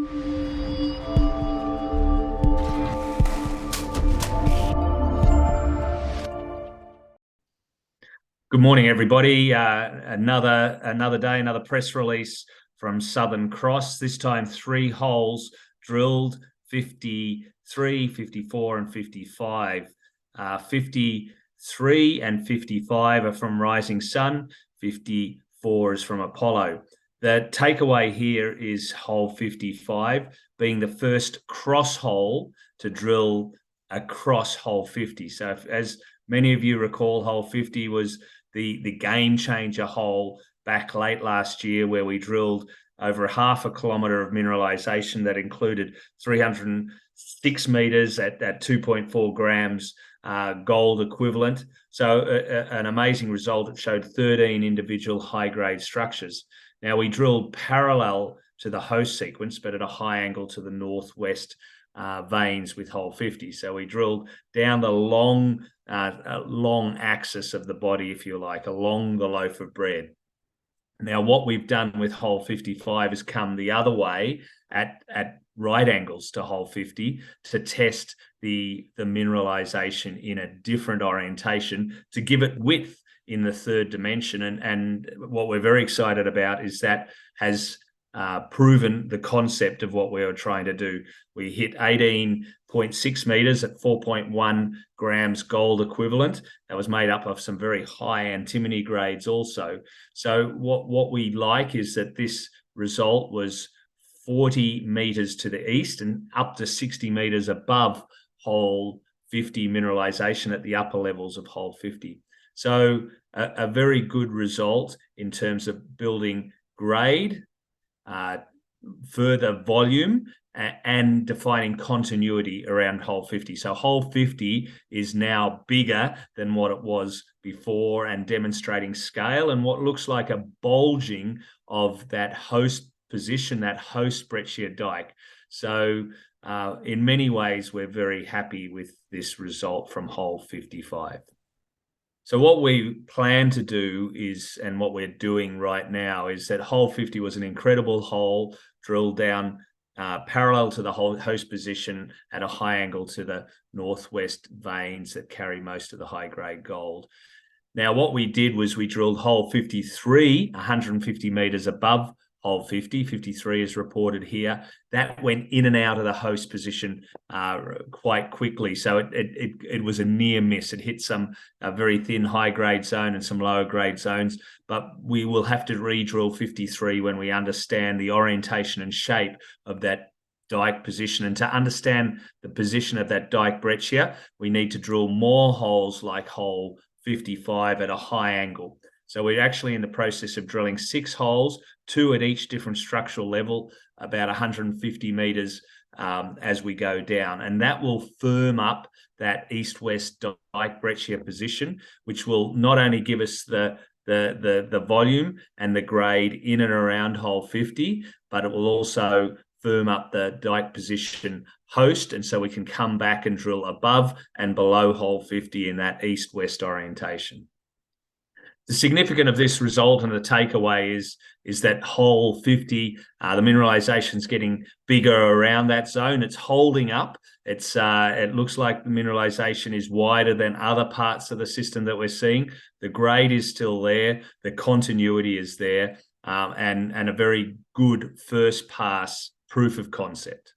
Good morning, everybody. Another day, another press release from Southern Cross. This time 3 holes drilled, 53, 54 and 55. 53 and 55 are from Rising Sun, 54 is from Apollo. The takeaway here is hole 55 being the first cross hole to drill across hole 50. So as many of you recall, hole 50 was the game changer hole back late last year, where we drilled over half a kilometre of mineralisation that included 306 metres at 2.4 grams gold equivalent. So an amazing result. It showed 13 individual high-grade structures. Now, we drilled parallel to the host sequence, but at a high angle to the northwest veins with hole 50. So we drilled down the long axis of the body, if you like, along the loaf of bread. Now, what we've done with hole 55 is come the other way at right angles to hole 50 to test the mineralization in a different orientation to give it width in the third dimension. And what we're very excited about is that has proven the concept of what we were trying to do. We hit 18.6 meters at 4.1 grams gold equivalent. That was made up of some very high antimony grades also. So what we like is that this result was 40 meters to the east and up to 60 meters above hole 50 mineralization at the upper levels of hole 50. So a very good result in terms of building grade, further volume, and defining continuity around hole 50. So hole 50 is now bigger than what it was before and demonstrating scale and what looks like a bulging of that host position, that host breccia dike. So in many ways, we're very happy with this result from hole 55. So what we plan to do is, and what we're doing right now, is that hole 50 was an incredible hole drilled down parallel to the host position at a high angle to the northwest veins that carry most of the high-grade gold. Now, what we did was we drilled hole 53, 150 meters above hole 50. 53 is reported here. That went in and out of the host position quite quickly. So it was a near miss. It hit some very thin high-grade zone and some lower-grade zones. But we will have to re-drill 53 when we understand the orientation and shape of that dike position. And to understand the position of that dike breccia, we need to drill more holes like hole 55 at a high angle. So we're actually in the process of drilling 6 holes, 2 at each different structural level, about 150 meters as we go down. And that will firm up that east-west dike breccia position, which will not only give us the volume and the grade in and around hole 50, but it will also firm up the dike position host. And so we can come back and drill above and below hole 50 in that east-west orientation. The significance of this result and the takeaway is that hole 50, the mineralisation is getting bigger around that zone. It's holding up. It looks like the mineralisation is wider than other parts of the system that we're seeing. The grade is still there. The continuity is there, and a very good first pass proof of concept.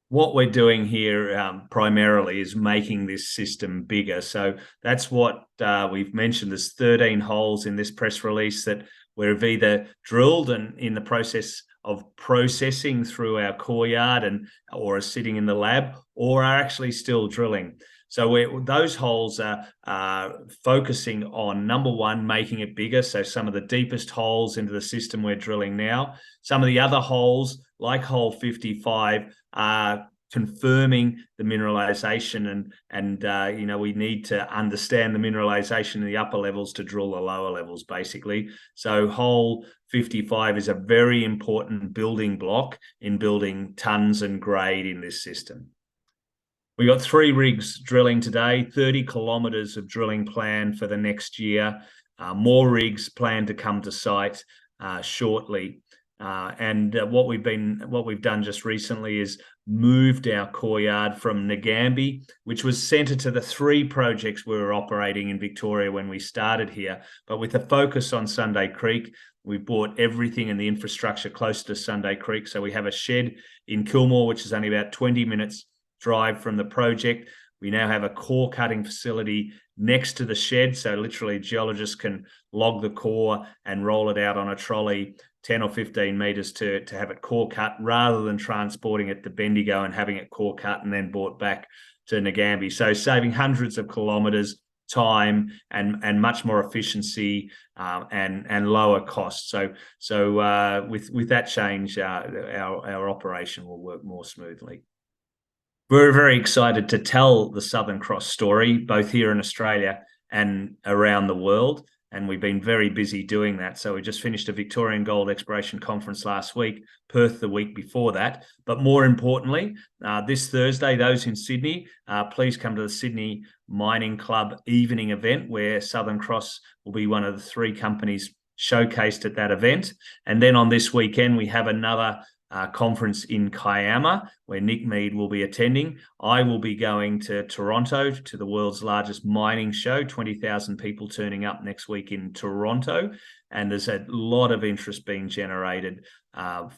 What we're doing here primarily is making this system bigger. So that's what we've mentioned. There's 13 holes in this press release that we've either drilled and in the process of processing through our core yard or are sitting in the lab, or are actually still drilling. So those holes are focusing on, number one, making it bigger. So some of the deepest holes into the system we're drilling now. Some of the other holes, like hole 55, are confirming the mineralization, and we need to understand the mineralization in the upper levels to drill the lower levels, basically. So hole 55 is a very important building block in building tons and grade in this system. We got 3 rigs drilling today, 30 kilometers of drilling planned for the next year. More rigs planned to come to site shortly. What we've done just recently is moved our core yard from Nagambie, which was centre to the 3 projects we were operating in Victoria when we started here. But with a focus on Sunday Creek, we bought everything in the infrastructure close to Sunday Creek. So we have a shed in Kilmore, which is only about 20 minutes drive from the project. We now have a core cutting facility next to the shed. So literally geologists can log the core and roll it out on a trolley 10 or 15 meters to have it core cut, rather than transporting it to Bendigo and having it core cut and then brought back to Nagambie. So saving hundreds of kilometers, time, and much more efficiency, and lower costs. So with that change, our operation will work more smoothly. We're very excited to tell the Southern Cross story, both here in Australia and around the world. And we've been very busy doing that. So we just finished a Victorian Gold Exploration Conference last week, Perth the week before that. But more importantly, this Thursday, those in Sydney, please come to the Sydney Mining Club evening event, where Southern Cross will be one of the 3 companies showcased at that event. And then on this weekend, we have another conference in Kiama, where Nick Mead will be attending. I will be going to Toronto to the world's largest mining show, 20,000 people turning up next week in Toronto. And there's a lot of interest being generated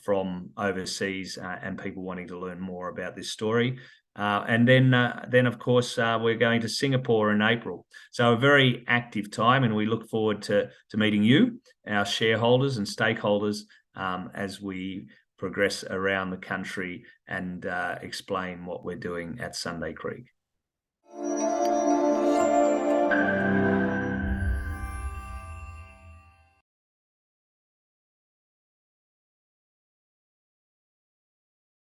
from overseas and people wanting to learn more about this story. And then of course, we're going to Singapore in April. So a very active time, and we look forward to meeting you, our shareholders and stakeholders, as we progress around the country and explain what we're doing at Sunday Creek.